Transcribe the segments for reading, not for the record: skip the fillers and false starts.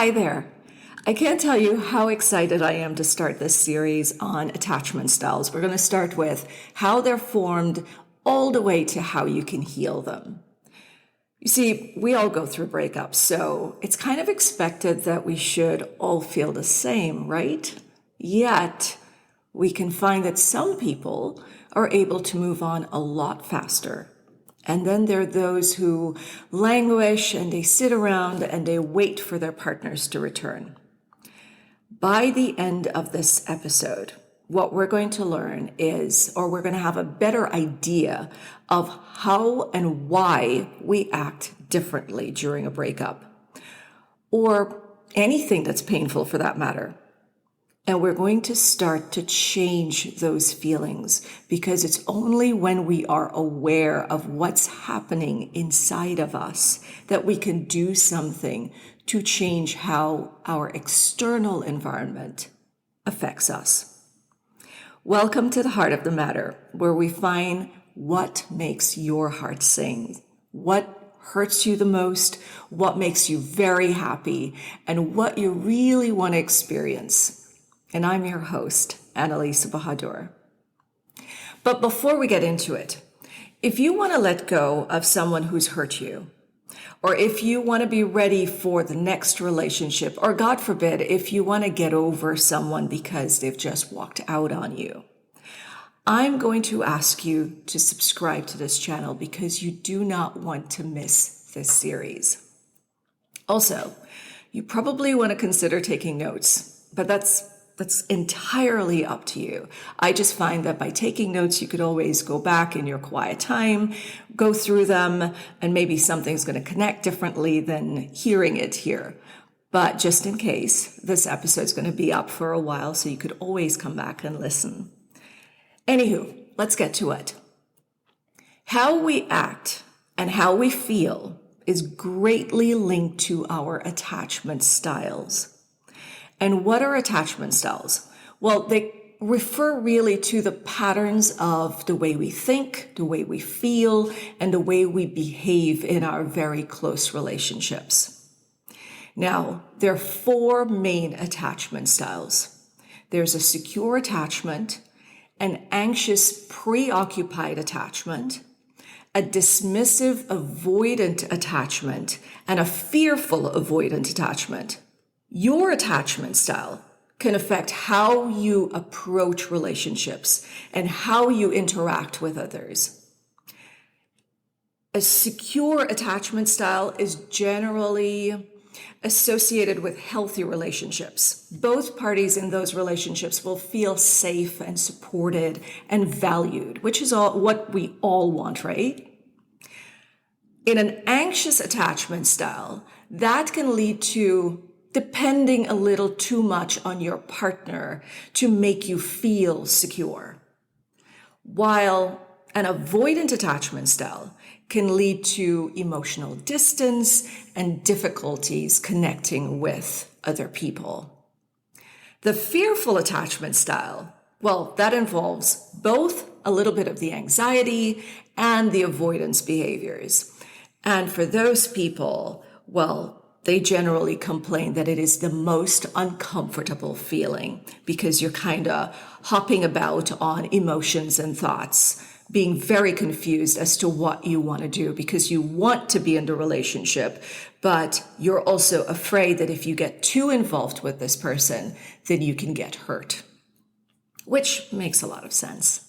Hi there. I can't tell you how excited I am to start this series on attachment styles. We're going to start with how they're formed all the way to how you can heal them. You see, we all go through breakups, so it's kind of expected that we should all feel the same, right? Yet, we can find that some people are able to move on a lot faster. And then there are those who languish and they sit around and they wait for their partners to return. By the end of this episode, what we're going to learn is, or we're going to have a better idea of how and why we act differently during a breakup, or anything that's painful for that matter. And we're going to start to change those feelings because it's only when we are aware of what's happening inside of us that we can do something to change how our external environment affects us. Welcome to the heart of the matter, where we find what makes your heart sing, what hurts you the most, what makes you very happy, and what you really want to experience. And I'm your host, Anxious-preoccupied. But before we get into it, if you want to let go of someone who's hurt you, or if you want to be ready for the next relationship, or God forbid, if you want to get over someone because they've just walked out on you, I'm going to ask you to subscribe to this channel because you do not want to miss this series. Also, you probably want to consider taking notes, but that's entirely up to you. I just find that by taking notes, you could always go back in your quiet time, go through them, and maybe something's going to connect differently than hearing it here. But just in case, this episode's going to be up for a while, so you could always come back and listen. Anywho, let's get to it. How we act and how we feel is greatly linked to our attachment styles. And what are attachment styles? Well, they refer really to the patterns of the way we think, the way we feel, and the way we behave in our very close relationships. Now, there are four main attachment styles. There's a secure attachment, an anxious-preoccupied attachment, a dismissive-avoidant attachment, and a fearful-avoidant attachment. Your attachment style can affect how you approach relationships and how you interact with others. A secure attachment style is generally associated with healthy relationships. Both parties in those relationships will feel safe and supported and valued, which is what we all want, right? In an anxious attachment style, that can lead to depending a little too much on your partner to make you feel secure. While an avoidant attachment style can lead to emotional distance and difficulties connecting with other people. The fearful attachment style, well, that involves both a little bit of the anxiety and the avoidance behaviors. And for those people, well, they generally complain that it is the most uncomfortable feeling because you're kind of hopping about on emotions and thoughts, being very confused as to what you want to do because you want to be in the relationship, but you're also afraid that if you get too involved with this person, then you can get hurt, which makes a lot of sense.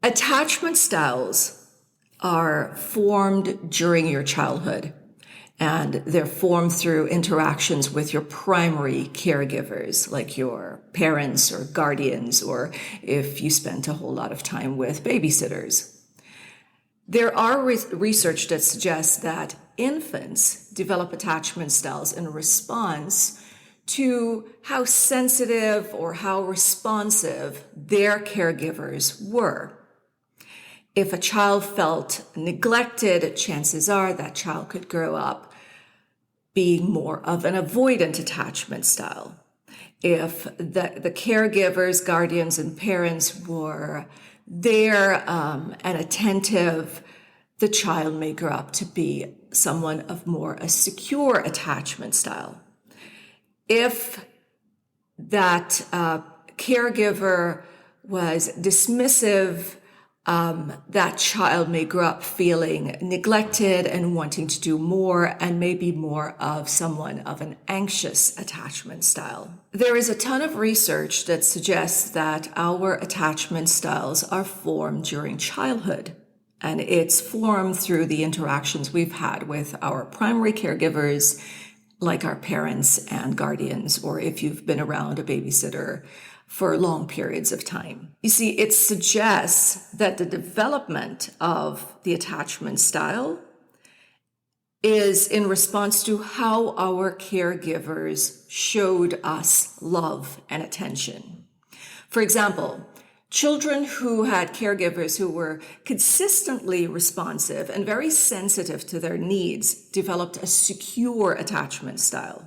Attachment styles are formed during your childhood. And they're formed through interactions with your primary caregivers, like your parents or guardians, or if you spent a whole lot of time with babysitters. There are research that suggests that infants develop attachment styles in response to how sensitive or how responsive their caregivers were. If a child felt neglected, chances are that child could grow up being more of an avoidant attachment style. If the caregivers, guardians, and parents were there and attentive, the child may grow up to be someone of more a secure attachment style. If that caregiver was dismissive, that child may grow up feeling neglected and wanting to do more, and maybe more of someone of an anxious attachment style. There is a ton of research that suggests that our attachment styles are formed during childhood, and it's formed through the interactions we've had with our primary caregivers, like our parents and guardians, or if you've been around a babysitter for long periods of time. You see, it suggests that the development of the attachment style is in response to how our caregivers showed us love and attention. For example, children who had caregivers who were consistently responsive and very sensitive to their needs developed a secure attachment style,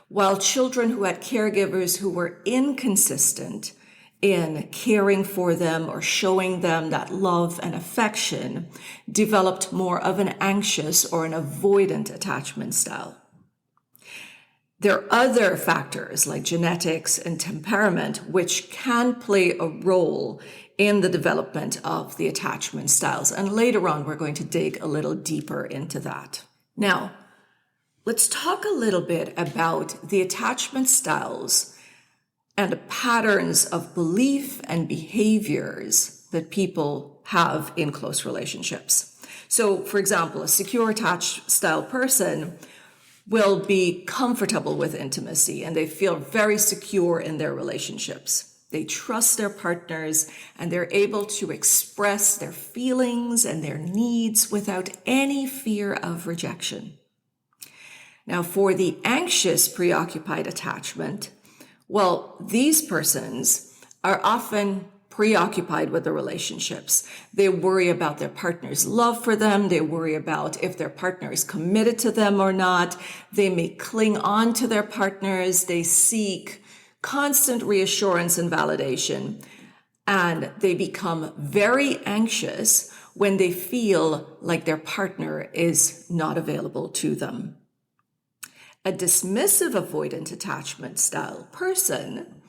while children who had caregivers who were inconsistent in caring for them or showing them that love and affection developed more of an anxious or an avoidant attachment style. There are other factors like genetics and temperament which can play a role in the development of the attachment styles. And later on, we're going to dig a little deeper into that. Now, let's talk a little bit about the attachment styles and the patterns of belief and behaviors that people have in close relationships. So, for example, a secure attached style person will be comfortable with intimacy and they feel very secure in their relationships. They trust their partners and they're able to express their feelings and their needs without any fear of rejection. Now, for the anxious-preoccupied attachment, well, these persons are often preoccupied with the relationships. They worry about their partner's love for them. They worry about if their partner is committed to them or not. They may cling on to their partners. They seek constant reassurance and validation. And they become very anxious when they feel like their partner is not available to them. A dismissive-avoidant attachment style person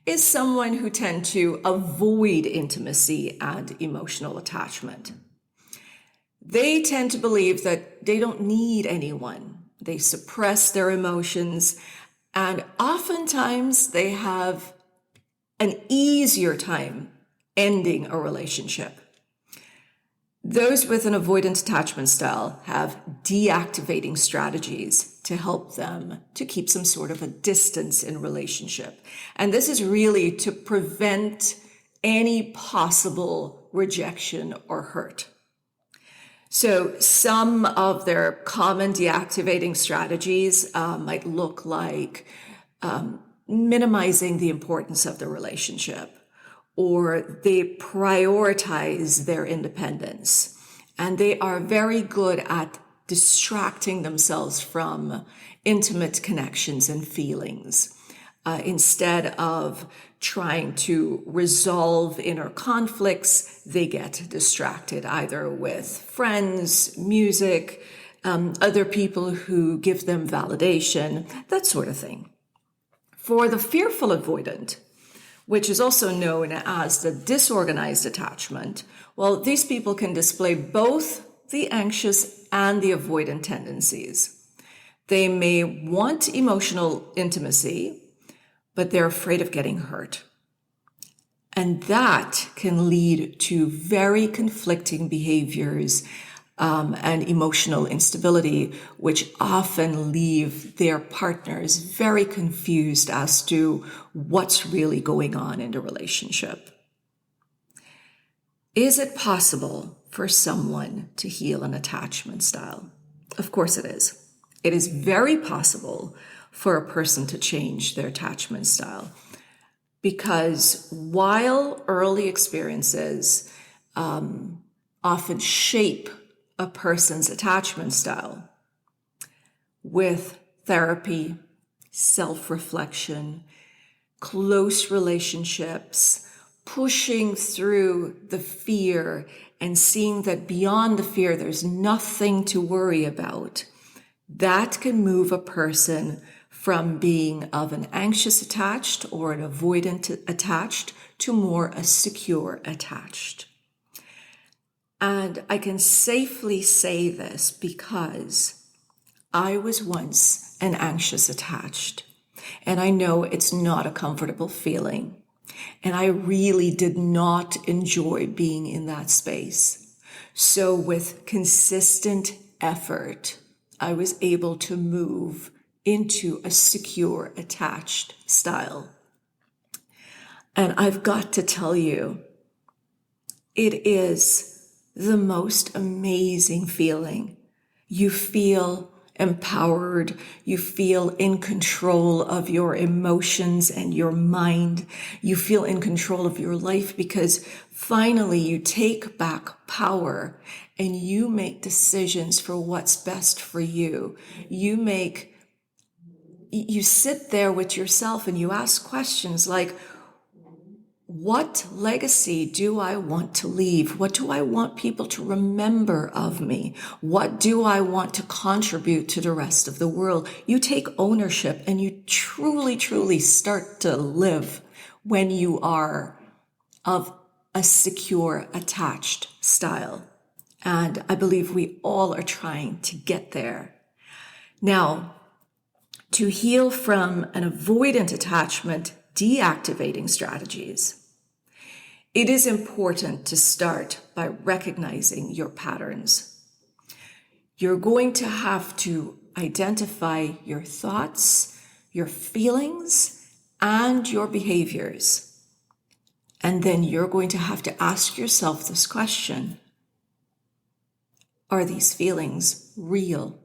is someone who tend to avoid intimacy and emotional attachment. They tend to believe that they don't need anyone. They suppress their emotions, and oftentimes they have an easier time ending a relationship. Those with an avoidant attachment style have deactivating strategies to help them to keep some sort of a distance in relationship. And this is really to prevent any possible rejection or hurt. So some of their common deactivating strategies might look like minimizing the importance of the relationship, or they prioritize their independence, and they are very good at distracting themselves from intimate connections and feelings. Instead of trying to resolve inner conflicts, they get distracted either with friends, music, other people who give them validation, that sort of thing. For the fearful avoidant, which is also known as the disorganized attachment, well, these people can display both the anxious and the avoidant tendencies. They may want emotional intimacy, but they're afraid of getting hurt. And that can lead to very conflicting behaviors and emotional instability, which often leave their partners very confused as to what's really going on in the relationship. Is it possible for someone to heal an attachment style? Of course it is. It is very possible for a person to change their attachment style, because while early experiences often shape a person's attachment style, with therapy, self-reflection, close relationships, pushing through the fear and seeing that beyond the fear there's nothing to worry about, that can move a person from being of an anxious attached or an avoidant attached to more a secure attached. And I can safely say this because I was once an anxious attached, and I know it's not a comfortable feeling. And I really did not enjoy being in that space. So with consistent effort, I was able to move into a secure attached style. And I've got to tell you, it is the most amazing feeling. You feel empowered. You feel in control of your emotions and your mind. You feel in control of your life because finally you take back power and you make decisions for what's best for you. You sit there with yourself and you ask questions like, what legacy do I want to leave? What do I want people to remember of me? What do I want to contribute to the rest of the world? You take ownership and you truly, truly start to live when you are of a secure, attached style. And I believe we all are trying to get there. Now, to heal from an avoidant attachment, deactivating strategies. It is important to start by recognizing your patterns. You're going to have to identify your thoughts, your feelings, and your behaviors. And then you're going to have to ask yourself this question. Are these feelings real?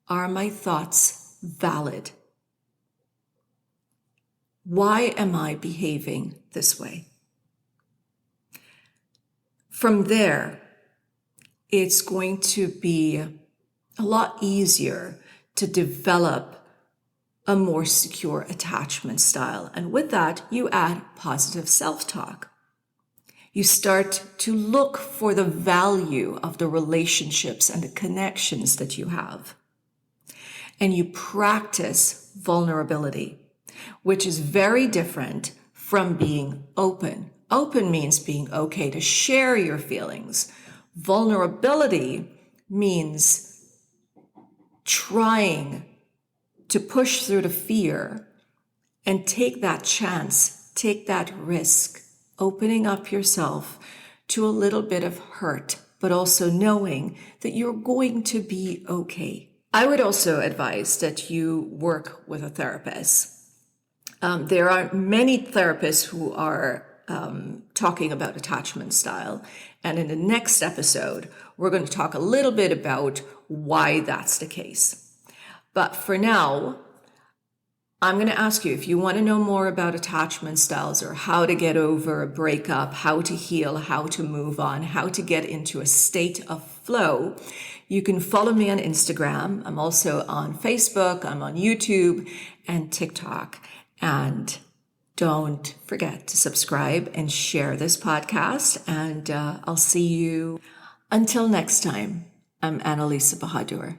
Are my thoughts valid? Why am I behaving this way? From there, it's going to be a lot easier to develop a more secure attachment style. And with that, you add positive self-talk. You start to look for the value of the relationships and the connections that you have. And you practice vulnerability, which is very different from being open. Open means being okay to share your feelings. Vulnerability means trying to push through the fear and take that chance, take that risk, opening up yourself to a little bit of hurt, but also knowing that you're going to be okay. I would also advise that you work with a therapist. There are many therapists who are talking about attachment style. And in the next episode, we're going to talk a little bit about why that's the case. But for now, I'm going to ask you if you want to know more about attachment styles or how to get over a breakup, how to heal, how to move on, how to get into a state of flow, you can follow me on Instagram. I'm also on Facebook. I'm on YouTube and TikTok. And don't forget to subscribe and share this podcast. And I'll see you until next time. I'm Annalisa Bahadur.